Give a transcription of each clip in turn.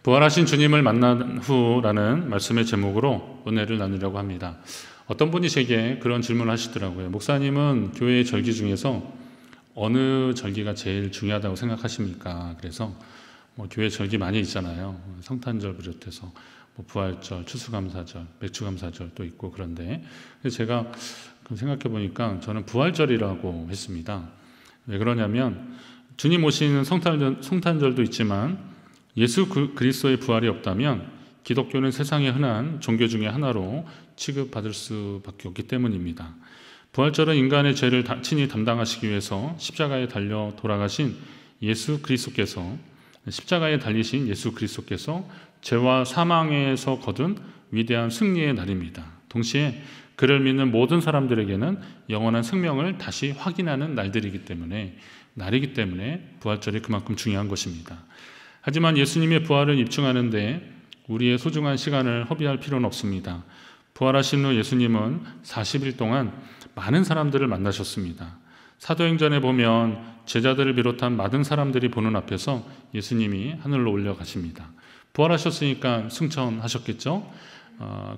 부활하신 주님을 만난 후라는 말씀의 제목으로 은혜를 나누려고 합니다. 어떤 분이 제게 그런 질문을 하시더라고요. 목사님은 교회의 절기 중에서 어느 절기가 제일 중요하다고 생각하십니까? 그래서 교회 절기 많이 있잖아요. 성탄절 비롯해서 부활절, 추수감사절, 맥주감사절도 있고 그런데 제가 생각해 보니까 저는 부활절이라고 했습니다. 왜 그러냐면 주님 오시는 성탄절도 있지만 예수 그리스도의 부활이 없다면 기독교는 세상의 흔한 종교 중에 하나로 취급받을 수밖에 없기 때문입니다. 부활절은 인간의 죄를 친히 담당하시기 위해서 십자가에 달려 돌아가신 예수 그리스도께서 십자가에 달리신 예수 그리스도께서 죄와 사망에서 거둔 위대한 승리의 날입니다. 동시에 그를 믿는 모든 사람들에게는 영원한 생명을 다시 확인하는 날이기 때문에 부활절이 그만큼 중요한 것입니다. 하지만 예수님의 부활을 입증하는데 우리의 소중한 시간을 허비할 필요는 없습니다. 부활하신 후 예수님은 40일 동안 많은 사람들을 만나셨습니다. 사도행전에 보면 제자들을 비롯한 많은 사람들이 보는 앞에서 예수님이 하늘로 올라가십니다. 부활하셨으니까 승천하셨겠죠?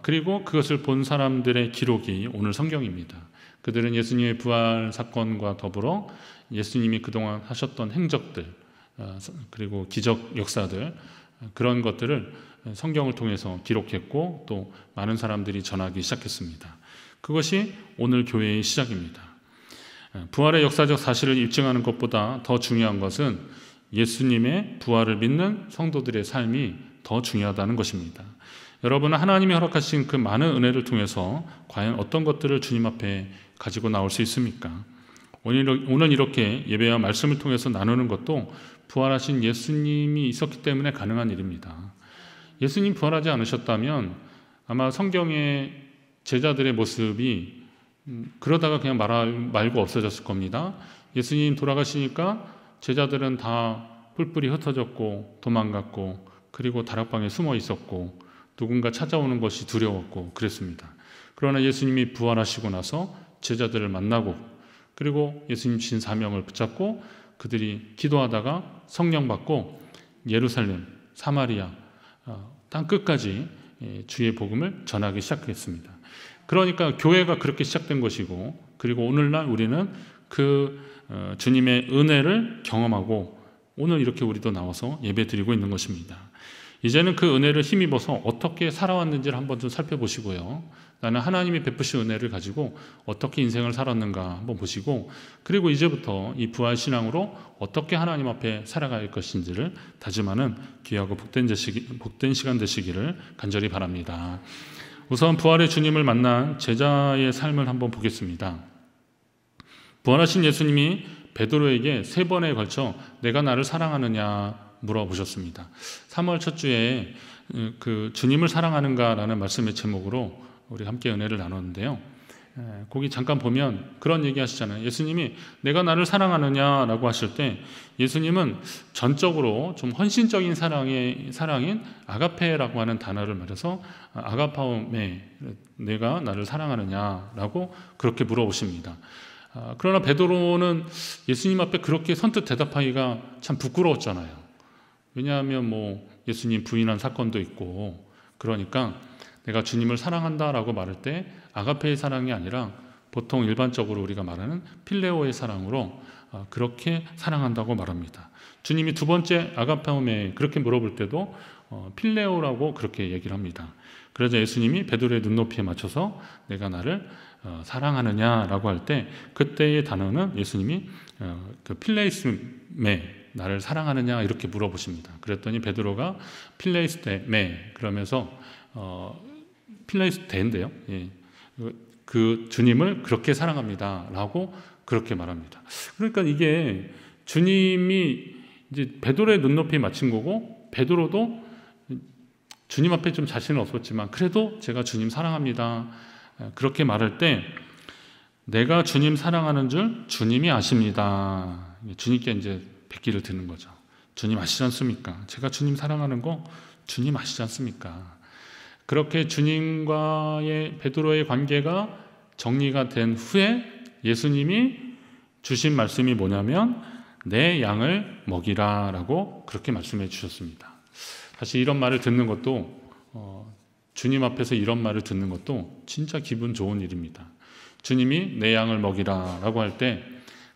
그리고 그것을 본 사람들의 기록이 오늘 성경입니다. 그들은 예수님의 부활 사건과 더불어 예수님이 그동안 하셨던 행적들 그리고 기적 역사들 그런 것들을 성경을 통해서 기록했고 또 많은 사람들이 전하기 시작했습니다. 그것이 오늘 교회의 시작입니다. 부활의 역사적 사실을 입증하는 것보다 더 중요한 것은 예수님의 부활을 믿는 성도들의 삶이 더 중요하다는 것입니다. 여러분은 하나님이 허락하신 그 많은 은혜를 통해서 과연 어떤 것들을 주님 앞에 가지고 나올 수 있습니까? 오늘 이렇게 예배와 말씀을 통해서 나누는 것도 부활하신 예수님이 있었기 때문에 가능한 일입니다. 예수님 부활하지 않으셨다면 아마 성경의 제자들의 모습이 그러다가 그냥 말고 없어졌을 겁니다. 예수님 돌아가시니까 제자들은 다 뿔뿔이 흩어졌고 도망갔고 그리고 다락방에 숨어 있었고 누군가 찾아오는 것이 두려웠고 그랬습니다. 그러나 예수님이 부활하시고 나서 제자들을 만나고 그리고 예수님 주신 사명을 붙잡고 그들이 기도하다가 성령 받고 예루살렘, 사마리아, 땅 끝까지 주의 복음을 전하기 시작했습니다. 그러니까 교회가 그렇게 시작된 것이고 그리고 오늘날 우리는 그 주님의 은혜를 경험하고 오늘 이렇게 우리도 나와서 예배 드리고 있는 것입니다. 이제는 그 은혜를 힘입어서 어떻게 살아왔는지를 한번 좀 살펴보시고요. 나는 하나님이 베푸신 은혜를 가지고 어떻게 인생을 살았는가 한번 보시고 그리고 이제부터 이 부활신앙으로 어떻게 하나님 앞에 살아갈 것인지를 다짐하는 귀하고 복된 시간 되시기를 간절히 바랍니다. 우선 부활의 주님을 만난 제자의 삶을 한번 보겠습니다. 부활하신 예수님이 베드로에게 3번에 걸쳐 내가 나를 사랑하느냐 물어보셨습니다. 3월 첫 주에 그 주님을 사랑하는가라는 말씀의 제목으로 우리 함께 은혜를 나눴는데요. 거기 잠깐 보면 그런 얘기 하시잖아요. 예수님이 내가 나를 사랑하느냐라고 하실 때 예수님은 전적으로 좀 헌신적인 사랑인 아가페라고 하는 단어를 말해서 아가파오메 내가 나를 사랑하느냐라고 그렇게 물어보십니다. 그러나 베드로는 예수님 앞에 그렇게 선뜻 대답하기가 참 부끄러웠잖아요. 왜냐하면 예수님 부인한 사건도 있고 그러니까 내가 주님을 사랑한다라고 말할 때 아가페의 사랑이 아니라 보통 일반적으로 우리가 말하는 필레오의 사랑으로 그렇게 사랑한다고 말합니다. 주님이 2번째 아가페오메 그렇게 물어볼 때도 필레오라고 그렇게 얘기를 합니다. 그래서 예수님이 베드로의 눈높이에 맞춰서 내가 나를 사랑하느냐라고 할 때 그때의 단어는 예수님이 그 필레이스메 나를 사랑하느냐 이렇게 물어보십니다. 그랬더니 베드로가 필레이스메 그러면서 필레이스데인데요. 그 주님을 그렇게 사랑합니다 라고 그렇게 말합니다. 그러니까 이게 주님이 이제 베드로의 눈높이에 맞춘 거고 베드로도 주님 앞에 좀 자신은 없었지만 그래도 제가 주님 사랑합니다 그렇게 말할 때 내가 주님 사랑하는 줄 주님이 아십니다. 주님께 이제 뵙기를 드는 거죠. 주님 아시지 않습니까? 제가 주님 사랑하는 거 주님 아시지 않습니까? 그렇게 주님과의 베드로의 관계가 정리가 된 후에 예수님이 주신 말씀이 뭐냐면 내 양을 먹이라 라고 그렇게 말씀해 주셨습니다. 사실 이런 말을 듣는 것도 주님 앞에서 이런 말을 듣는 것도 진짜 기분 좋은 일입니다. 주님이 내 양을 먹이라 라고 할 때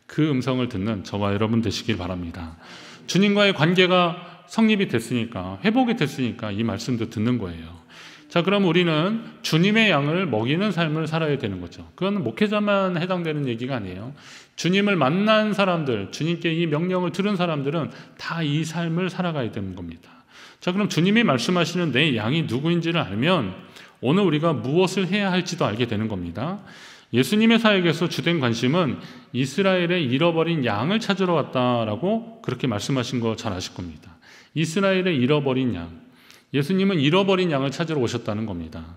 그 음성을 듣는 저와 여러분 되시길 바랍니다. 주님과의 관계가 성립이 됐으니까, 회복이 됐으니까 이 말씀도 듣는 거예요. 자, 그럼 우리는 주님의 양을 먹이는 삶을 살아야 되는 거죠. 그건 목회자만 해당되는 얘기가 아니에요. 주님을 만난 사람들, 주님께 이 명령을 들은 사람들은 다 이 삶을 살아가야 되는 겁니다. 자, 그럼 주님이 말씀하시는 내 양이 누구인지를 알면 오늘 우리가 무엇을 해야 할지도 알게 되는 겁니다. 예수님의 사역에서 주된 관심은 이스라엘의 잃어버린 양을 찾으러 왔다라고 그렇게 말씀하신 거 잘 아실 겁니다. 이스라엘의 잃어버린 양. 예수님은 잃어버린 양을 찾으러 오셨다는 겁니다.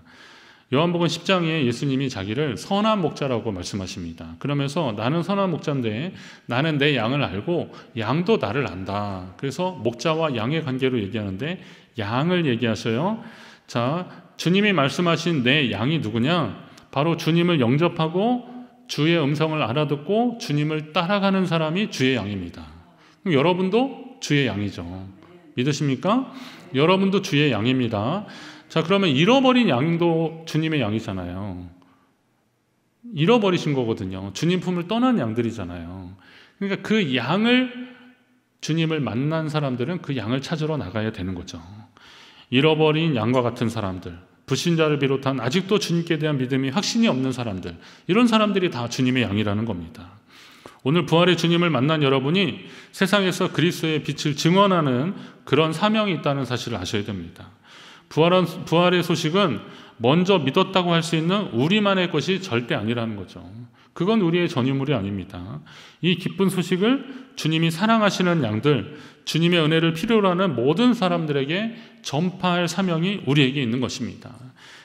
요한복음 10장에 예수님이 자기를 선한 목자라고 말씀하십니다. 그러면서 나는 선한 목자인데 나는 내 양을 알고 양도 나를 안다. 그래서 목자와 양의 관계로 얘기하는데 양을 얘기하셔요. 자, 주님이 말씀하신 내 양이 누구냐? 바로 주님을 영접하고 주의 음성을 알아듣고 주님을 따라가는 사람이 주의 양입니다. 그럼 여러분도 주의 양이죠. 믿으십니까? 여러분도 주의 양입니다. 자, 그러면 잃어버린 양도 주님의 양이잖아요. 잃어버리신 거거든요. 주님 품을 떠난 양들이잖아요. 그러니까 그 양을, 주님을 만난 사람들은 그 양을 찾으러 나가야 되는 거죠. 잃어버린 양과 같은 사람들, 불신자를 비롯한 아직도 주님께 대한 믿음이 확신이 없는 사람들, 이런 사람들이 다 주님의 양이라는 겁니다. 오늘 부활의 주님을 만난 여러분이 세상에서 그리스도의 빛을 증언하는 그런 사명이 있다는 사실을 아셔야 됩니다. 부활의 소식은 먼저 믿었다고 할 수 있는 우리만의 것이 절대 아니라는 거죠. 그건 우리의 전유물이 아닙니다. 이 기쁜 소식을 주님이 사랑하시는 양들, 주님의 은혜를 필요로 하는 모든 사람들에게 전파할 사명이 우리에게 있는 것입니다.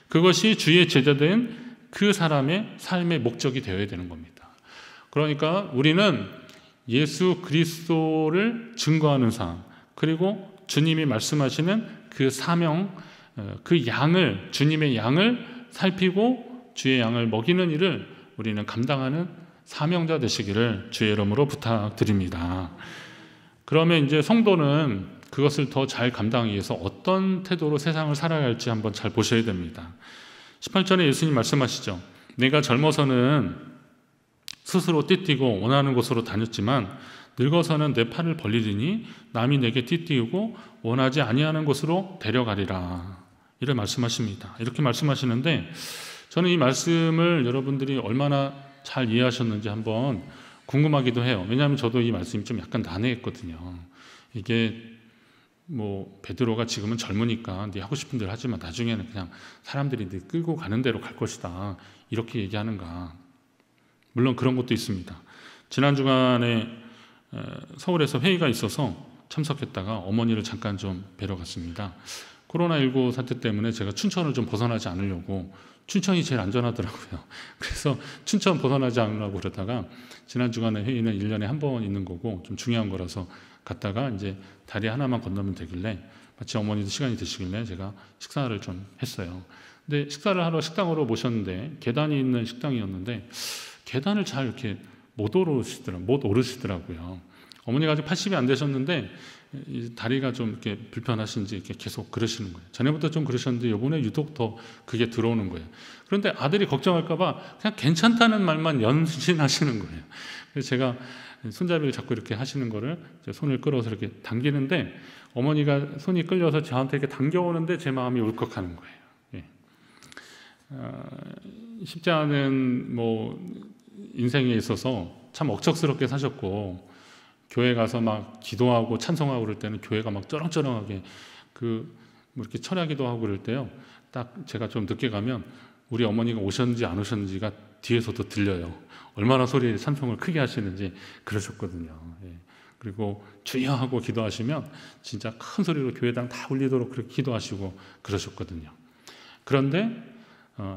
그것이 주의 제자된 그 사람의 삶의 목적이 되어야 되는 겁니다. 그러니까 우리는 예수 그리스도를 증거하는 삶, 그리고 주님이 말씀하시는 그 사명, 그 양을, 주님의 양을 살피고 주의 양을 먹이는 일을 우리는 감당하는 사명자 되시기를 주의 이름으로 부탁드립니다. 그러면 이제 성도는 그것을 더 잘 감당하기 위해서 어떤 태도로 세상을 살아야 할지 한번 잘 보셔야 됩니다. 18절에 예수님 말씀하시죠. 내가 젊어서는 스스로 띠띠고 원하는 곳으로 다녔지만 늙어서는 내 팔을 벌리리니 남이 내게 띠띠우고 원하지 아니하는 곳으로 데려가리라. 이를 말씀하십니다. 이렇게 말씀하시는데 저는 이 말씀을 여러분들이 얼마나 잘 이해하셨는지 한번 궁금하기도 해요. 왜냐하면 저도 이 말씀이 좀 약간 난해했거든요. 이게 뭐 베드로가 지금은 젊으니까 네 하고 싶은 대로 하지만 나중에는 그냥 사람들이 네 끌고 가는 대로 갈 것이다. 이렇게 얘기하는가. 물론 그런 것도 있습니다. 지난 주간에 서울에서 회의가 있어서 참석했다가 어머니를 잠깐 좀 뵈러 갔습니다. 코로나19 사태 때문에 제가 춘천을 좀 벗어나지 않으려고, 춘천이 제일 안전하더라고요. 그래서 춘천 벗어나지 않으려고 그러다가 지난 주간에 회의는 1년에 한 번 있는 거고 좀 중요한 거라서 갔다가 이제 다리 하나만 건너면 되길래 마치 어머니도 시간이 되시길래 제가 식사를 좀 했어요. 근데 식사를 하러 식당으로 모셨는데 계단이 있는 식당이었는데 계단을 잘 이렇게 못 오르시더라고요. 어머니가 아직 80이 안 되셨는데 다리가 좀 이렇게 불편하신지 이렇게 계속 그러시는 거예요. 전에부터 좀 그러셨는데 이번에 유독 더 그게 들어오는 거예요. 그런데 아들이 걱정할까봐 그냥 괜찮다는 말만 연신하시는 거예요. 그래서 제가 손잡이를 잡고 이렇게 하시는 거를 손을 끌어서 이렇게 당기는데 어머니가 손이 끌려서 저한테 이렇게 당겨오는데 제 마음이 울컥하는 거예요. 예. 쉽지 않은 뭐 인생에 있어서 참 억척스럽게 사셨고 교회 가서 막 기도하고 찬송하고 그럴 때는 교회가 막 쩌렁쩌렁하게 뭐 이렇게 철야기도 하고 그럴 때요. 딱 제가 좀 늦게 가면 우리 어머니가 오셨는지 안 오셨는지가 뒤에서도 들려요. 얼마나 소리 찬송을 크게 하시는지 그러셨거든요. 예. 그리고 주여 하고 기도하시면 진짜 큰 소리로 교회당 다 울리도록 그렇게 기도하시고 그러셨거든요. 그런데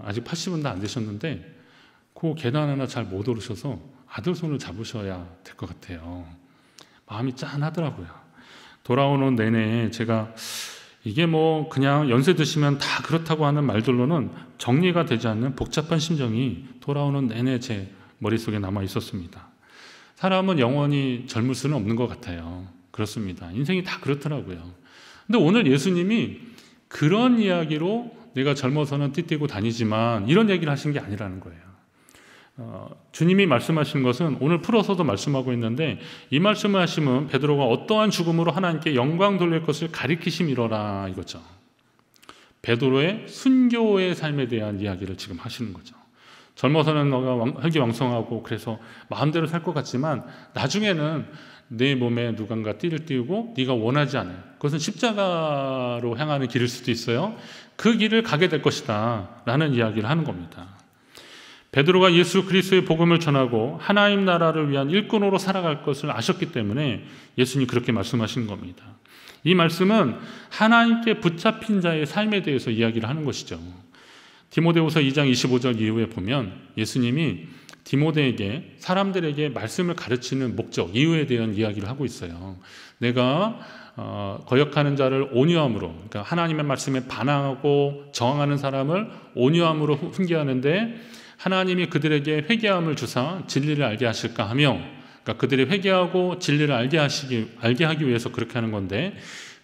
아직 80은 다 안 되셨는데 그 계단 하나 잘 못 오르셔서 아들 손을 잡으셔야 될 것 같아요. 마음이 짠하더라고요. 돌아오는 내내 제가 이게 뭐 그냥 연세 드시면 다 그렇다고 하는 말들로는 정리가 되지 않는 복잡한 심정이 돌아오는 내내 제 머릿속에 남아 있었습니다. 사람은 영원히 젊을 수는 없는 것 같아요. 그렇습니다. 인생이 다 그렇더라고요. 근데 오늘 예수님이 그런 이야기로 내가 젊어서는 띠띠고 다니지만 이런 얘기를 하신 게 아니라는 거예요. 주님이 말씀하신 것은 오늘 풀어서도 말씀하고 있는데, 이 말씀을 하시면 베드로가 어떠한 죽음으로 하나님께 영광 돌릴 것을 가리키심이로라 이거죠. 베드로의 순교의 삶에 대한 이야기를 지금 하시는 거죠. 젊어서는 너가 혈기왕성하고 그래서 마음대로 살 것 같지만 나중에는 내 몸에 누군가 띠를 띄우고 네가 원하지 않아요. 그것은 십자가로 향하는 길일 수도 있어요. 그 길을 가게 될 것이다 라는 이야기를 하는 겁니다. 베드로가 예수 그리스도의 복음을 전하고 하나님 나라를 위한 일꾼으로 살아갈 것을 아셨기 때문에 예수님이 그렇게 말씀하신 겁니다. 이 말씀은 하나님께 붙잡힌 자의 삶에 대해서 이야기를 하는 것이죠. 디모데후서 2장 25절 이후에 보면 예수님이 디모데에게, 사람들에게 말씀을 가르치는 목적, 이유에 대한 이야기를 하고 있어요. 내가 거역하는 자를 온유함으로, 그러니까 하나님의 말씀에 반항하고 저항하는 사람을 온유함으로 훈계하는데, 하나님이 그들에게 회개함을 주사 진리를 알게 하실까 하며, 그러니까 그들이 회개하고 진리를 알게 하기 위해서 그렇게 하는 건데,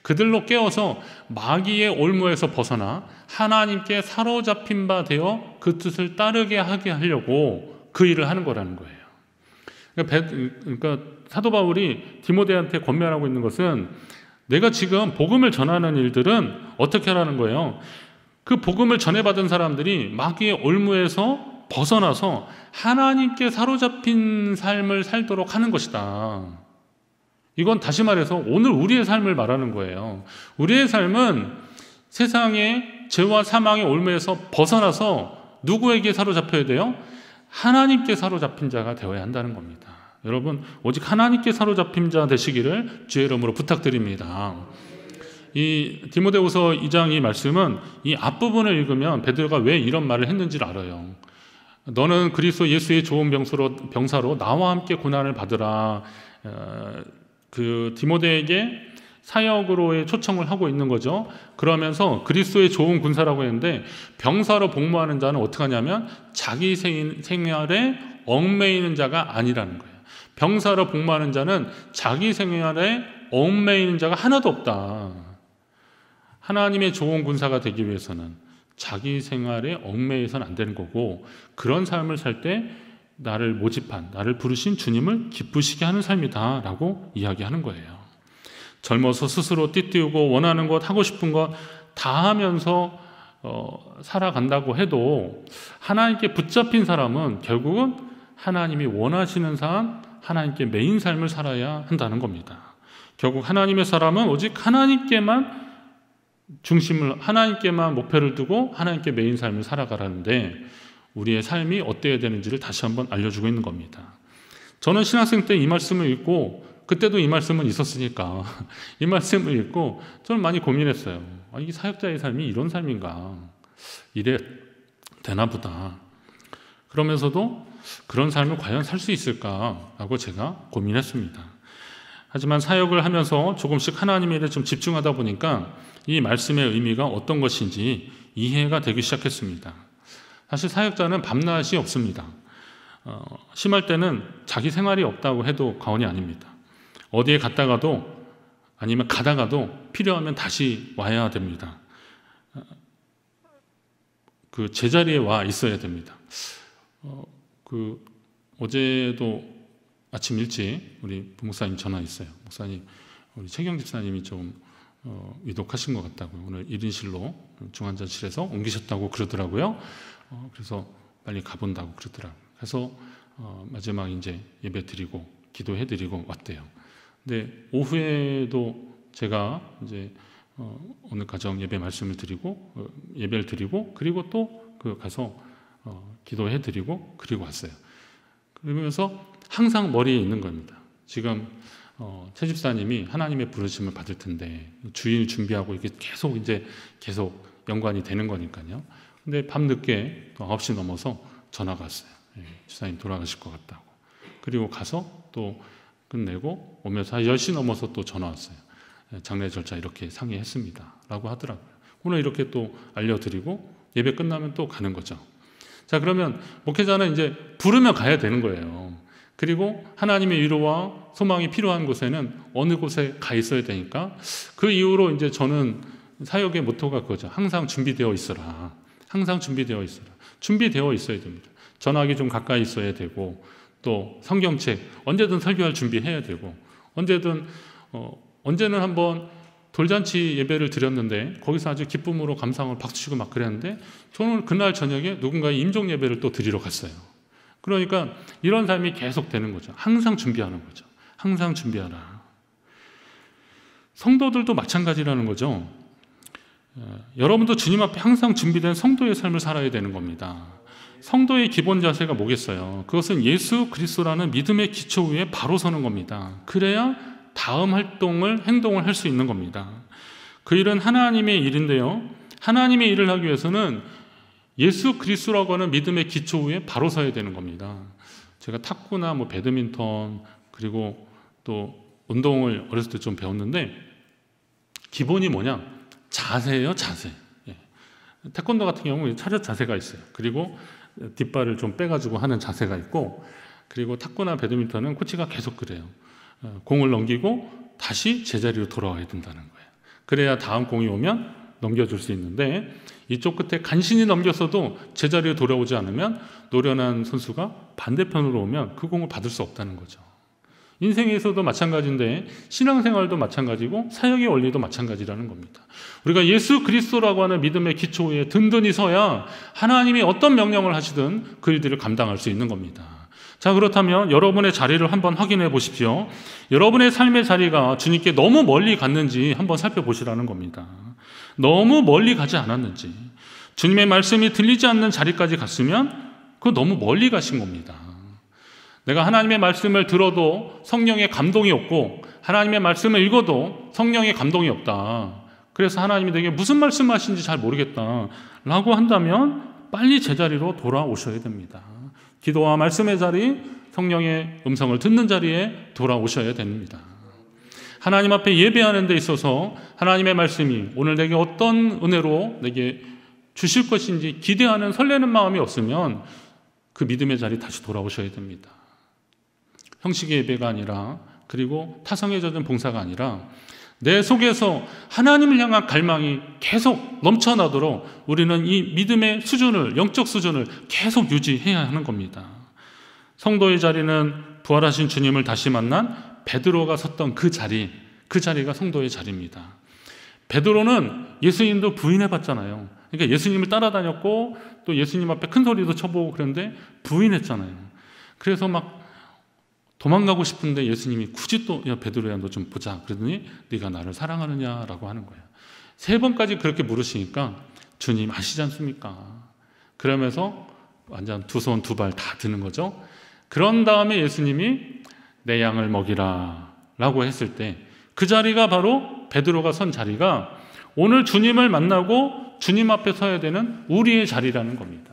그들로 깨어서 마귀의 올무에서 벗어나 하나님께 사로잡힌 바 되어 그 뜻을 따르게 하게 하려고 그 일을 하는 거라는 거예요. 그러니까 사도 바울이 디모데한테 권면하고 있는 것은, 내가 지금 복음을 전하는 일들은 어떻게 하라는 거예요? 그 복음을 전해받은 사람들이 마귀의 올무에서 벗어나서 하나님께 사로잡힌 삶을 살도록 하는 것이다. 이건 다시 말해서 오늘 우리의 삶을 말하는 거예요. 우리의 삶은 세상의 죄와 사망의 올무에서 벗어나서 누구에게 사로잡혀야 돼요? 하나님께 사로잡힌 자가 되어야 한다는 겁니다. 여러분, 오직 하나님께 사로잡힌 자 되시기를 주의 이름으로 부탁드립니다. 이 디모데후서 2장 이 말씀은 이 앞부분을 읽으면 베드로가 왜 이런 말을 했는지를 알아요. 너는 그리스도 예수의 좋은 병사로 나와 함께 고난을 받으라. 그 디모데에게 사역으로의 초청을 하고 있는 거죠. 그러면서 그리스도의 좋은 군사라고 했는데, 병사로 복무하는 자는 어떻게 하냐면 자기 생활에 얽매이는 자가 아니라는 거예요. 병사로 복무하는 자는 자기 생활에 얽매이는 자가 하나도 없다. 하나님의 좋은 군사가 되기 위해서는 자기 생활에 얽매여서는 안 되는 거고, 그런 삶을 살 때 나를 모집한, 나를 부르신 주님을 기쁘시게 하는 삶이다 라고 이야기하는 거예요. 젊어서 스스로 띠띠우고 원하는 것, 하고 싶은 것 다 하면서 살아간다고 해도 하나님께 붙잡힌 사람은 결국은 하나님이 원하시는 삶, 하나님께 매인 삶을 살아야 한다는 겁니다. 결국 하나님의 사람은 오직 하나님께만 하나님께만 목표를 두고 하나님께 매인 삶을 살아가라는데, 우리의 삶이 어때야 되는지를 다시 한번 알려주고 있는 겁니다. 저는 신학생 때 이 말씀을 읽고, 그때도 이 말씀은 있었으니까 이 말씀을 읽고 저는 많이 고민했어요. 이 사역자의 삶이 이런 삶인가, 이래 되나 보다. 그러면서도 그런 삶을 과연 살 수 있을까라고 제가 고민했습니다. 하지만 사역을 하면서 조금씩 하나님의 일에 좀 집중하다 보니까 이 말씀의 의미가 어떤 것인지 이해가 되기 시작했습니다. 사실 사역자는 밤낮이 없습니다. 심할 때는 자기 생활이 없다고 해도 과언이 아닙니다. 어디에 갔다가도, 아니면 가다가도 필요하면 다시 와야 됩니다. 그 제자리에 와 있어야 됩니다. 어제도 아침 일찍 우리 부목사님 전화했어요. 목사님, 우리 최경 집사님이 좀 위독하신 것 같다고요. 오늘 1인실로 중환자실에서 옮기셨다고 그러더라고요. 그래서 빨리 가본다고 그러더라고요. 그래서 마지막 이제 예배 드리고 기도해 드리고 왔대요. 근데 오후에도 제가 이제 오늘 가정 예배 말씀을 드리고 예배를 드리고, 그리고 또 가서 기도해 드리고 그리고 왔어요. 그러면서 항상 머리에 있는 겁니다. 지금 최 집사님이 하나님의 부르심을 받을 텐데 주일 준비하고 이게 계속 연관이 되는 거니까요. 근데 밤늦게 9시 넘어서 전화가 왔어요. 집사님 돌아가실 것 같다고. 그리고 가서 또 끝내고 오면서 10시 넘어서 또 전화 왔어요. 장례 절차 이렇게 상의했습니다 라고 하더라고요. 오늘 이렇게 또 알려드리고 예배 끝나면 또 가는 거죠. 자, 그러면 목회자는 이제 부르면 가야 되는 거예요. 그리고 하나님의 위로와 소망이 필요한 곳에는 어느 곳에 가 있어야 되니까 그 이후로 이제 저는 사역의 모토가 그거죠. 항상 준비되어 있어라. 항상 준비되어 있어라. 준비되어 있어야 됩니다. 전화기 좀 가까이 있어야 되고 또 성경책 언제든 설교할 준비해야 되고 언제는 한번 돌잔치 예배를 드렸는데 거기서 아주 기쁨으로 감상을 박수치고 막 그랬는데 저는 그날 저녁에 누군가의 임종 예배를 또 드리러 갔어요. 그러니까 이런 삶이 계속 되는 거죠. 항상 준비하는 거죠. 항상 준비하라. 성도들도 마찬가지라는 거죠. 여러분도 주님 앞에 항상 준비된 성도의 삶을 살아야 되는 겁니다. 성도의 기본 자세가 뭐겠어요? 그것은 예수 그리스도라는 믿음의 기초 위에 바로 서는 겁니다. 그래야 다음 행동을 할 수 있는 겁니다. 그 일은 하나님의 일인데요. 하나님의 일을 하기 위해서는 예수 그리스도라고 하는 믿음의 기초 위에 바로 서야 되는 겁니다. 제가 탁구나 배드민턴 그리고 또 운동을 어렸을 때 좀 배웠는데 기본이 뭐냐? 자세예요, 자세. 태권도 같은 경우는 차렷 자세가 있어요. 그리고 뒷발을 좀 빼가지고 하는 자세가 있고, 그리고 탁구나 배드민턴은 코치가 계속 그래요. 공을 넘기고 다시 제자리로 돌아와야 된다는 거예요. 그래야 다음 공이 오면 넘겨줄 수 있는데 이쪽 끝에 간신히 넘겼어도 제자리로 돌아오지 않으면 노련한 선수가 반대편으로 오면 그 공을 받을 수 없다는 거죠. 인생에서도 마찬가지인데 신앙생활도 마찬가지고 사역의 원리도 마찬가지라는 겁니다. 우리가 예수 그리스도라고 하는 믿음의 기초 위에 든든히 서야 하나님이 어떤 명령을 하시든 그 일들을 감당할 수 있는 겁니다. 자, 그렇다면 여러분의 자리를 한번 확인해 보십시오. 여러분의 삶의 자리가 주님께 너무 멀리 갔는지 한번 살펴보시라는 겁니다. 너무 멀리 가지 않았는지. 주님의 말씀이 들리지 않는 자리까지 갔으면 그거 너무 멀리 가신 겁니다. 내가 하나님의 말씀을 들어도 성령의 감동이 없고 하나님의 말씀을 읽어도 성령의 감동이 없다. 그래서 하나님이 내게 무슨 말씀하시는지 잘 모르겠다 라고 한다면 빨리 제자리로 돌아오셔야 됩니다. 기도와 말씀의 자리, 성령의 음성을 듣는 자리에 돌아오셔야 됩니다. 하나님 앞에 예배하는 데 있어서 하나님의 말씀이 오늘 내게 어떤 은혜로 내게 주실 것인지 기대하는 설레는 마음이 없으면 그 믿음의 자리 다시 돌아오셔야 됩니다. 형식의 예배가 아니라, 그리고 타성에 젖은 봉사가 아니라 내 속에서 하나님을 향한 갈망이 계속 넘쳐나도록 우리는 이 믿음의 수준을, 영적 수준을 계속 유지해야 하는 겁니다. 성도의 자리는 부활하신 주님을 다시 만난 베드로가 섰던 그 자리가 성도의 자리입니다. 베드로는 예수님도 부인해봤잖아요. 그러니까 예수님을 따라다녔고 또 예수님 앞에 큰 소리도 쳐보고 그랬는데 부인했잖아요. 그래서 막 도망가고 싶은데 예수님이 굳이 또 야 베드로야 너 좀 보자 그러더니 네가 나를 사랑하느냐라고 하는 거예요. 3번까지 그렇게 물으시니까 주님 아시지 않습니까? 그러면서 완전 2손 2발 다 드는 거죠. 그런 다음에 예수님이 내 양을 먹이라 라고 했을 때 그 자리가 바로 베드로가 선 자리가 오늘 주님을 만나고 주님 앞에 서야 되는 우리의 자리라는 겁니다.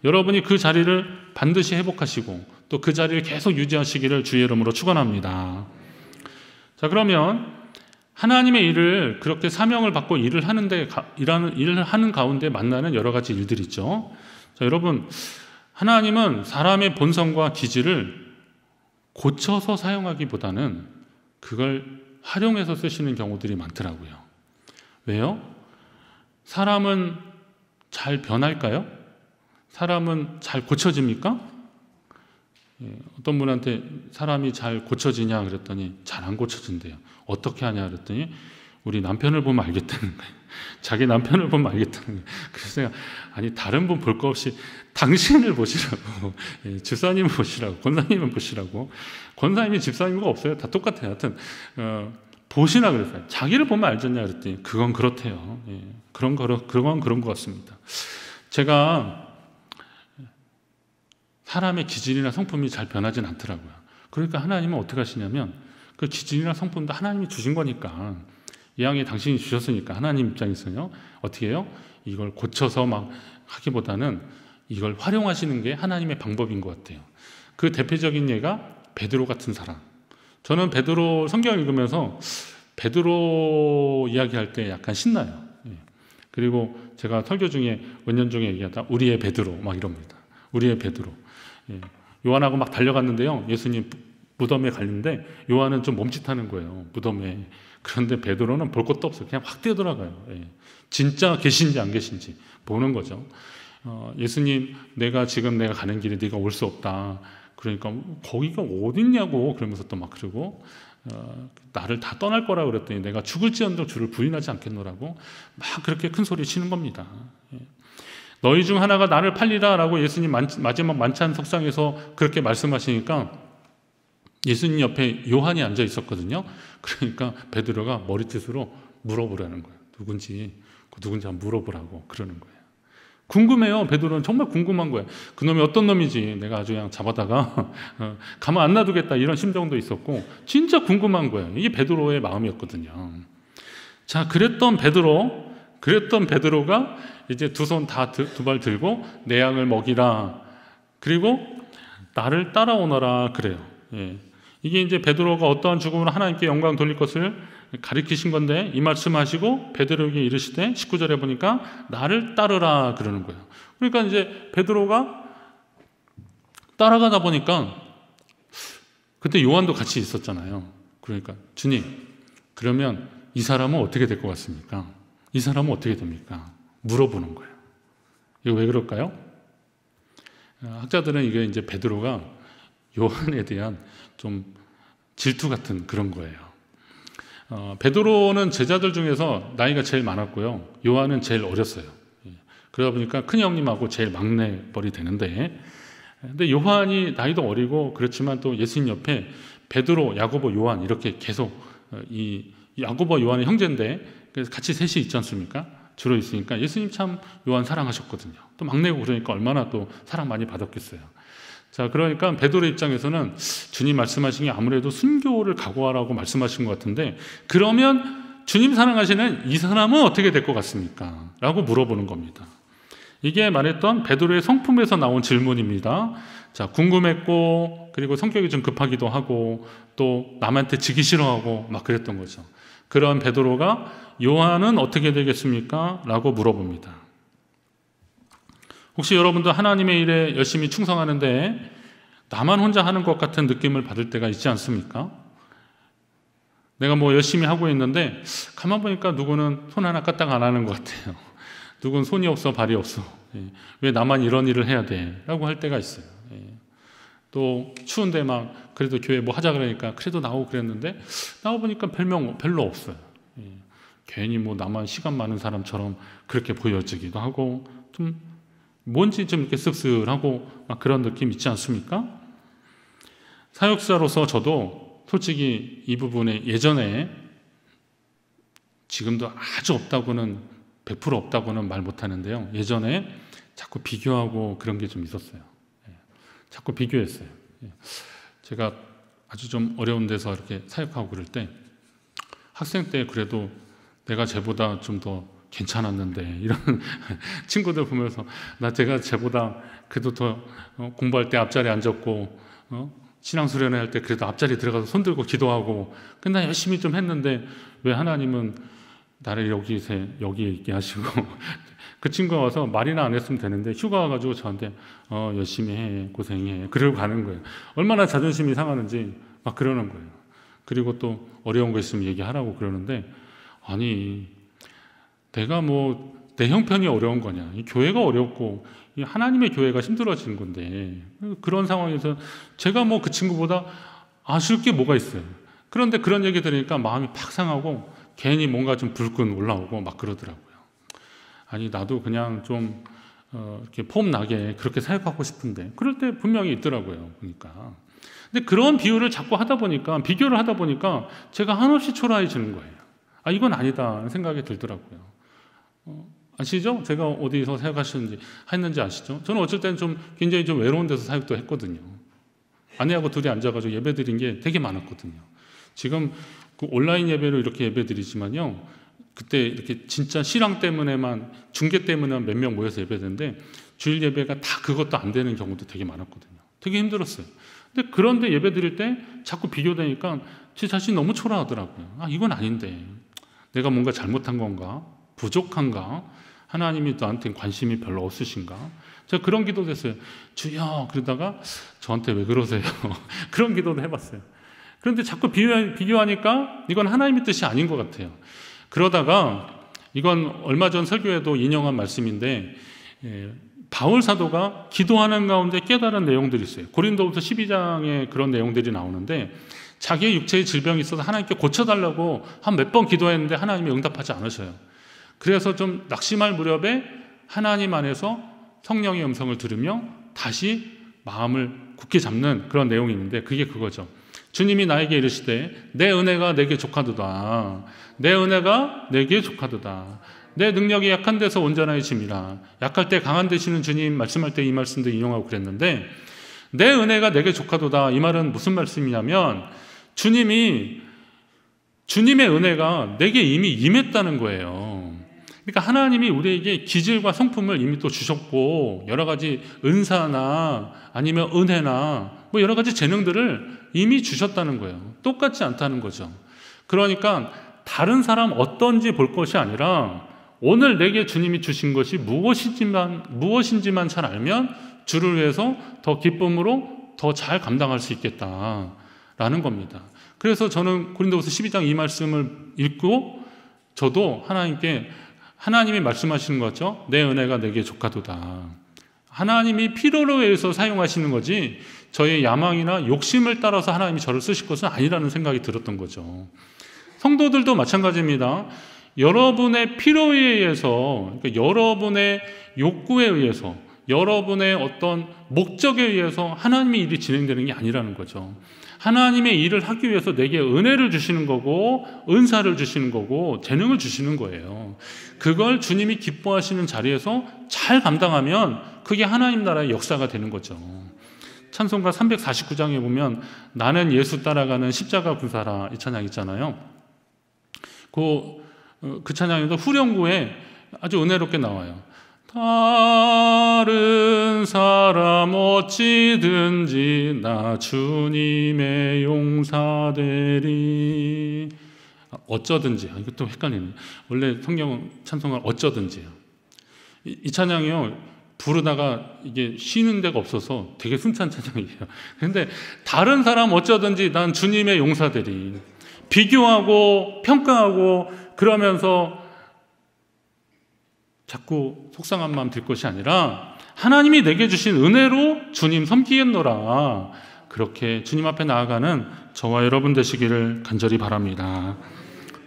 여러분이 그 자리를 반드시 회복하시고 또 그 자리를 계속 유지하시기를 주의 이름으로 축원합니다. 자, 그러면 하나님의 일을 그렇게 사명을 받고 일을 하는 가운데 만나는 여러 가지 일들이 있죠. 자, 여러분, 하나님은 사람의 본성과 기질을 고쳐서 사용하기보다는 그걸 활용해서 쓰시는 경우들이 많더라고요. 왜요? 사람은 잘 변할까요? 사람은 잘 고쳐집니까? 어떤 분한테 사람이 잘 고쳐지냐 그랬더니 잘 안 고쳐진대요. 어떻게 하냐 그랬더니 우리 남편을 보면 알겠다는 거예요. 자기 남편을 보면 알겠다는 거예요. 그래서 내가 아니 다른 분 볼 거 없이 당신을 보시라고, 집사님을 보시라고, 권사님을 보시라고. 권사님이 집사님과 없어요. 다 똑같아요. 하여튼 보시나 그랬어요. 자기를 보면 알겠냐 그랬더니 그건 그렇대요. 그건 그런 것 같습니다. 제가 사람의 기질이나 성품이 잘 변하진 않더라고요. 그러니까 하나님은 어떻게 하시냐면 그 기질이나 성품도 하나님이 주신 거니까, 이왕에 당신이 주셨으니까 하나님 입장에서요 어떻게 해요? 이걸 고쳐서 막 하기보다는 이걸 활용하시는 게 하나님의 방법인 것 같아요. 그 대표적인 예가 베드로 같은 사람. 저는 베드로 성경 읽으면서 베드로 이야기할 때 약간 신나요. 그리고 제가 설교 중에 은연중에 얘기하다 우리의 베드로 막 이럽니다. 우리의 베드로. 요한하고 막 달려갔는데요. 예수님 무덤에 갔는데 요한은 좀 멈칫하는 거예요. 무덤에. 그런데 베드로는 볼 것도 없어요. 그냥 확 뛰어들어가요. 예. 진짜 계신지 안 계신지 보는 거죠. 예수님, 내가 가는 길에 네가 올 수 없다. 그러니까 거기가 어딨냐고 그러면서 또 막 그러고 나를 다 떠날 거라 그랬더니 내가 죽을지언정 주를 부인하지 않겠노라고 막 그렇게 큰 소리 치는 겁니다. 예. 너희 중 하나가 나를 팔리라 라고 예수님 마지막 만찬 석상에서 그렇게 말씀하시니까 예수님 옆에 요한이 앉아 있었거든요. 그러니까 베드로가 머리짓으로 물어보라는 거예요. 누군지 한번 물어보라고 그러는 거예요. 궁금해요. 베드로는 정말 궁금한 거예요. 그놈이 어떤 놈이지 내가 아주 그냥 잡아다가 가만 안 놔두겠다 이런 심정도 있었고 진짜 궁금한 거예요. 이게 베드로의 마음이었거든요. 자, 그랬던 베드로가 이제 두 손 다 두 발 들고 내 양을 먹이라 그리고 나를 따라오너라 그래요. 예. 이게 이제 베드로가 어떠한 죽음으로 하나님께 영광 돌릴 것을 가리키신 건데 이 말씀하시고 베드로에게 이르시되 19절에 보니까 나를 따르라 그러는 거예요. 그러니까 이제 베드로가 따라가다 보니까 그때 요한도 같이 있었잖아요. 그러니까 주님, 그러면 이 사람은 어떻게 될 것 같습니까? 이 사람은 어떻게 됩니까? 물어보는 거예요. 이거 왜 그럴까요? 학자들은 이게 이제 베드로가 요한에 대한 좀 질투 같은 그런 거예요. 베드로는 제자들 중에서 나이가 제일 많았고요. 요한은 제일 어렸어요. 그러다 보니까 큰 형님하고 제일 막내뻘이 되는데, 근데 요한이 나이도 어리고 그렇지만 또 예수님 옆에 베드로, 야고보, 요한 이렇게 계속 이 야고보, 요한의 형제인데 그래서 같이 셋이 있지 않습니까? 주로 있으니까 예수님 참 요한 사랑하셨거든요. 또 막내고 그러니까 얼마나 또 사랑 많이 받았겠어요. 자, 그러니까 베드로 입장에서는 주님 말씀하신 게 아무래도 순교를 각오하라고 말씀하신 것 같은데 그러면 주님 사랑하시는 이 사람은 어떻게 될 것 같습니까? 라고 물어보는 겁니다. 이게 말했던 베드로의 성품에서 나온 질문입니다. 자, 궁금했고 그리고 성격이 좀 급하기도 하고 또 남한테 지기 싫어하고 막 그랬던 거죠. 그런 베드로가 요한은 어떻게 되겠습니까? 라고 물어봅니다. 혹시 여러분도 하나님의 일에 열심히 충성하는데 나만 혼자 하는 것 같은 느낌을 받을 때가 있지 않습니까? 내가 뭐 열심히 하고 있는데 가만 보니까 누구는 손 하나 까딱 안 하는 것 같아요. 누구는 손이 없어 발이 없어. 왜 나만 이런 일을 해야 돼? 라고 할 때가 있어요. 또 추운데 막 그래도 교회 뭐 하자 그러니까 그래도 나오고 그랬는데 나와보니까 별로 없어요. 괜히 뭐 나만 시간 많은 사람처럼 그렇게 보여지기도 하고 좀 뭔지 좀 이렇게 씁쓸하고 막 그런 느낌 있지 않습니까? 사역자로서 저도 솔직히 이 부분에 예전에 지금도 아주 없다고는 100% 없다고는 말 못하는데요. 예전에 자꾸 비교하고 그런 게 좀 있었어요. 자꾸 비교했어요. 제가 아주 좀 어려운 데서 이렇게 사역하고 그럴 때 학생 때 그래도 내가 쟤보다 좀 더 괜찮았는데 이런 친구들 보면서 제가 쟤보다 그래도 더 공부할 때 앞자리에 앉았고 신앙 수련회 할 때 그래도 앞자리에 들어가서 손 들고 기도하고 근데 나 열심히 좀 했는데 왜 하나님은 나를 여기에 있게 하시고 그 친구가 와서 말이나 안 했으면 되는데 휴가 와가지고 저한테 열심히 해 고생해 그러고 가는 거예요. 얼마나 자존심이 상하는지 막 그러는 거예요. 그리고 또 어려운 거 있으면 얘기하라고 그러는데 아니 내가 뭐 내 형편이 어려운 거냐 이 교회가 어렵고 이 하나님의 교회가 힘들어지는 건데 그런 상황에서 제가 뭐 그 친구보다 아쉬울 게 뭐가 있어요. 그런데 그런 얘기 들으니까 마음이 팍 상하고 괜히 뭔가 좀 불끈 올라오고 막 그러더라고요. 아니 나도 그냥 좀 이렇게 폼 나게 그렇게 사역하고 싶은데 그럴 때 분명히 있더라고요. 보니까. 근데 그런 비교를 자꾸 하다 보니까 제가 한없이 초라해지는 거예요. 아 이건 아니다 생각이 들더라고요. 아시죠? 제가 어디서 했는지 아시죠? 저는 어쩔 때는 좀 굉장히 좀 외로운 데서 사역도 했거든요. 아내하고 둘이 앉아가지고 예배 드린 게 되게 많았거든요. 지금 그 온라인 예배로 이렇게 예배 드리지만요. 그때 이렇게 진짜 실황 때문에만 중계 때문에만 몇 명 모여서 예배드는데 주일 예배가 다 그것도 안 되는 경우도 되게 많았거든요. 되게 힘들었어요. 근데 그런데 예배 드릴 때 자꾸 비교되니까 제 자신이 너무 초라하더라고요. 아 이건 아닌데 내가 뭔가 잘못한 건가? 부족한가? 하나님이 나한테 관심이 별로 없으신가? 제가 그런 기도도 했어요. 주여, 그러다가 저한테 왜 그러세요? 그런 기도도 해봤어요. 그런데 자꾸 비교하니까 이건 하나님의 뜻이 아닌 것 같아요. 그러다가 이건 얼마 전 설교에도 인용한 말씀인데, 바울 사도가 기도하는 가운데 깨달은 내용들이 있어요. 고린도후서 12장에 그런 내용들이 나오는데, 자기의 육체의 질병이 있어서 하나님께 고쳐달라고 한 몇 번 기도했는데 하나님이 응답하지 않으셔요. 그래서 좀 낙심할 무렵에 하나님 안에서 성령의 음성을 들으며 다시 마음을 굳게 잡는 그런 내용이 있는데, 그게 그거죠. 주님이 나에게 이르시되 내 은혜가 내게 족하도다. 내 은혜가 내게 족하도다. 내 능력이 약한 데서 온전하게 짐이라. 약할 때 강한 되시는 주님 말씀할 때 이 말씀도 인용하고 그랬는데, 내 은혜가 내게 족하도다. 이 말은 무슨 말씀이냐면 주님의 은혜가 내게 이미 임했다는 거예요. 그러니까 하나님이 우리에게 기질과 성품을 이미 또 주셨고, 여러 가지 은사나 아니면 은혜나 뭐 여러 가지 재능들을 이미 주셨다는 거예요. 똑같지 않다는 거죠. 그러니까 다른 사람 어떤지 볼 것이 아니라 오늘 내게 주님이 주신 것이 무엇인지만 잘 알면 주를 위해서 더 기쁨으로 더 잘 감당할 수 있겠다라는 겁니다. 그래서 저는 고린도후서 12장 이 말씀을 읽고 저도 하나님이 말씀하시는 거죠. 내 은혜가 내게 족하도다. 하나님이 필요로 해서 사용하시는 거지 저의 야망이나 욕심을 따라서 하나님이 저를 쓰실 것은 아니라는 생각이 들었던 거죠. 성도들도 마찬가지입니다. 여러분의 필요에 의해서, 그러니까 여러분의 욕구에 의해서, 여러분의 어떤 목적에 의해서 하나님의 일이 진행되는 게 아니라는 거죠. 하나님의 일을 하기 위해서 내게 은혜를 주시는 거고, 은사를 주시는 거고, 재능을 주시는 거예요. 그걸 주님이 기뻐하시는 자리에서 잘 감당하면 그게 하나님 나라의 역사가 되는 거죠. 찬송가 349장에 보면 나는 예수 따라가는 십자가 군사라, 이 찬양 있잖아요. 그 찬양에도 후렴구에 아주 은혜롭게 나와요. 다른 사람 어찌든지 나 주님의 용사되리. 어쩌든지, 이것도 헷갈리네. 원래 성경 찬송은 어쩌든지요. 이 찬양이요, 부르다가 이게 쉬는 데가 없어서 되게 숨찬 찬양이에요. 그런데 다른 사람 어쩌든지 난 주님의 용사되리. 비교하고 평가하고 그러면서 자꾸 속상한 마음 들 것이 아니라 하나님이 내게 주신 은혜로 주님 섬기겠노라. 그렇게 주님 앞에 나아가는 저와 여러분 되시기를 간절히 바랍니다.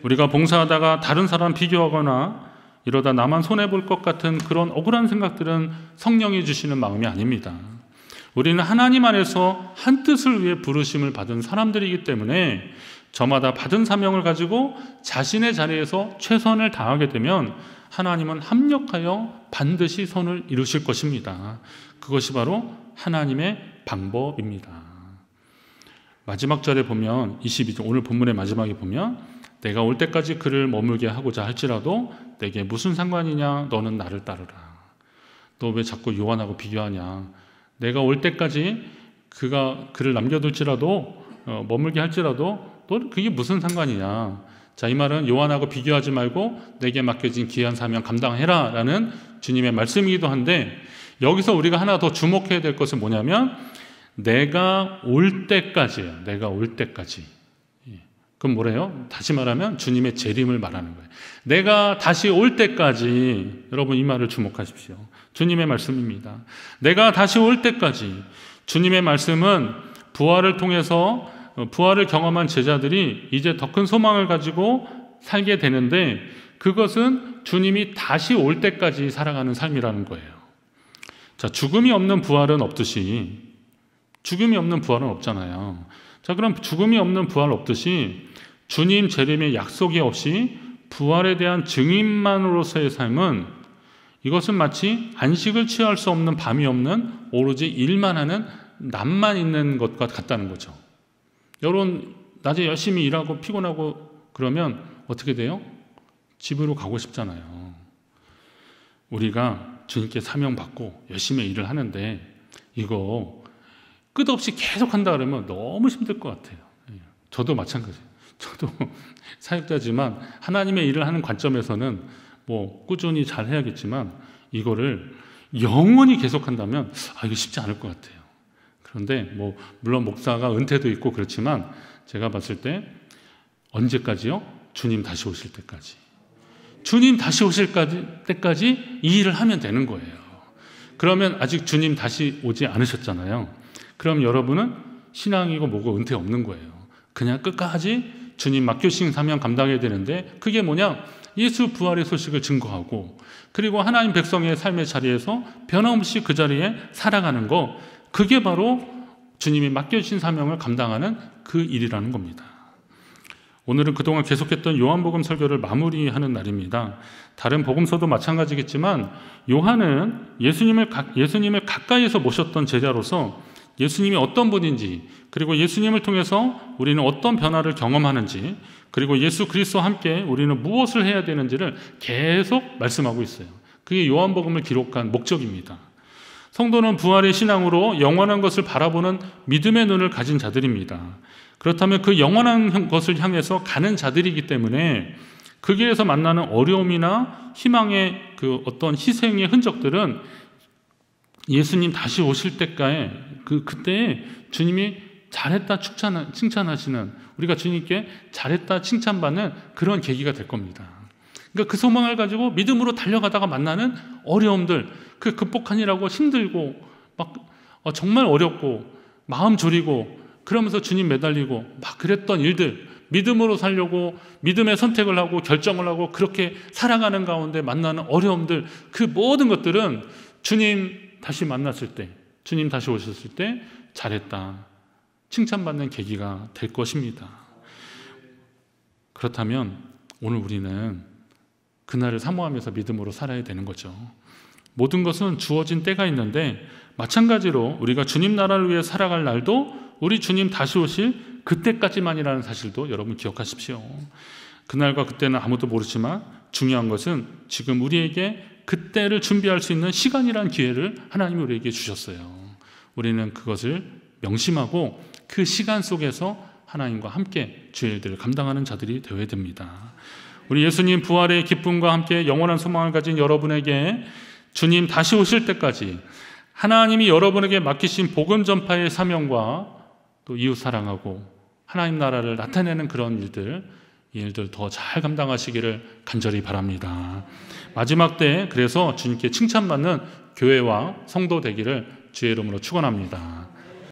우리가 봉사하다가 다른 사람 비교하거나 이러다 나만 손해볼 것 같은 그런 억울한 생각들은 성령이 주시는 마음이 아닙니다. 우리는 하나님 안에서 한 뜻을 위해 부르심을 받은 사람들이기 때문에 저마다 받은 사명을 가지고 자신의 자리에서 최선을 다하게 되면 하나님은 합력하여 반드시 선을 이루실 것입니다. 그것이 바로 하나님의 방법입니다. 마지막 절에 보면 22절, 오늘 본문의 마지막에 보면 내가 올 때까지 그를 머물게 하고자 할지라도 내게 무슨 상관이냐, 너는 나를 따르라. 너 왜 자꾸 요한하고 비교하냐. 내가 올 때까지 그가 그를 남겨둘지라도 머물게 할지라도 너 그게 무슨 상관이냐. 자, 이 말은 요한하고 비교하지 말고 내게 맡겨진 귀한 사명 감당해라 라는 주님의 말씀이기도 한데, 여기서 우리가 하나 더 주목해야 될 것은 뭐냐면 내가 올 때까지예요. 내가 올 때까지. 그럼 뭐래요? 다시 말하면 주님의 재림을 말하는 거예요. 내가 다시 올 때까지. 여러분 이 말을 주목하십시오. 주님의 말씀입니다. 내가 다시 올 때까지. 주님의 말씀은 부활을 통해서 부활을 경험한 제자들이 이제 더 큰 소망을 가지고 살게 되는데, 그것은 주님이 다시 올 때까지 살아가는 삶이라는 거예요. 자, 죽음이 없는 부활은 없듯이, 죽음이 없는 부활은 없잖아요. 자, 그럼 죽음이 없는 부활 없듯이 주님 재림의 약속이 없이 부활에 대한 증인만으로서의 삶은, 이것은 마치 안식을 취할 수 없는 밤이 없는 오로지 일만 하는 낮만 있는 것과 같다는 거죠. 여러분 낮에 열심히 일하고 피곤하고 그러면 어떻게 돼요? 집으로 가고 싶잖아요. 우리가 주님께 사명받고 열심히 일을 하는데 이거 끝없이 계속 한다 그러면 너무 힘들 것 같아요. 저도 마찬가지예요. 저도 사역자지만 하나님의 일을 하는 관점에서는 뭐 꾸준히 잘 해야겠지만 이거를 영원히 계속한다면 이거 쉽지 않을 것 같아요. 그런데 뭐 물론 목사가 은퇴도 있고 그렇지만 제가 봤을 때 언제까지요? 주님 다시 오실 때까지. 주님 다시 오실 때까지 이 일을 하면 되는 거예요. 그러면 아직 주님 다시 오지 않으셨잖아요. 그럼 여러분은 신앙이고 뭐고 은퇴 없는 거예요. 그냥 끝까지 주님 맡겨주신 사명 감당해야 되는데 그게 뭐냐? 예수 부활의 소식을 증거하고 그리고 하나님 백성의 삶의 자리에서 변함없이 그 자리에 살아가는 거, 그게 바로 주님이 맡겨주신 사명을 감당하는 그 일이라는 겁니다. 오늘은 그동안 계속했던 요한복음 설교를 마무리하는 날입니다. 다른 복음서도 마찬가지겠지만 요한은 예수님을 가까이에서 모셨던 제자로서 예수님이 어떤 분인지, 그리고 예수님을 통해서 우리는 어떤 변화를 경험하는지, 그리고 예수 그리스도와 함께 우리는 무엇을 해야 되는지를 계속 말씀하고 있어요. 그게 요한복음을 기록한 목적입니다. 성도는 부활의 신앙으로 영원한 것을 바라보는 믿음의 눈을 가진 자들입니다. 그렇다면 그 영원한 것을 향해서 가는 자들이기 때문에 그 길에서 만나는 어려움이나 희망의 그 어떤 희생의 흔적들은 예수님 다시 오실 때까지 그때에 주님이 잘했다 칭찬하시는, 우리가 주님께 잘했다 칭찬받는 그런 계기가 될 겁니다. 그러니까 그 소망을 가지고 믿음으로 달려가다가 만나는 어려움들, 그 극복하느라고 힘들고 막 정말 어렵고 마음 졸이고 그러면서 주님 매달리고 막 그랬던 일들, 믿음으로 살려고 믿음의 선택을 하고 결정을 하고 그렇게 살아가는 가운데 만나는 어려움들, 그 모든 것들은 주님 다시 만났을 때, 주님 다시 오셨을 때 잘했다 칭찬받는 계기가 될 것입니다. 그렇다면 오늘 우리는 그날을 사모하면서 믿음으로 살아야 되는 거죠. 모든 것은 주어진 때가 있는데 마찬가지로 우리가 주님 나라를 위해 살아갈 날도 우리 주님 다시 오실 그때까지만이라는 사실도 여러분 기억하십시오. 그날과 그때는 아무도 모르지만 중요한 것은 지금 우리에게 그때를 준비할 수 있는 시간이라는 기회를 하나님이 우리에게 주셨어요. 우리는 그것을 명심하고 그 시간 속에서 하나님과 함께 주의 일들을 감당하는 자들이 되어야 됩니다. 우리 예수님 부활의 기쁨과 함께 영원한 소망을 가진 여러분에게 주님 다시 오실 때까지 하나님이 여러분에게 맡기신 복음 전파의 사명과 또 이웃 사랑하고 하나님 나라를 나타내는 그런 일들, 이 일들 더 잘 감당하시기를 간절히 바랍니다. 마지막 때 그래서 주님께 칭찬받는 교회와 성도 되기를 주의 이름으로 축원합니다.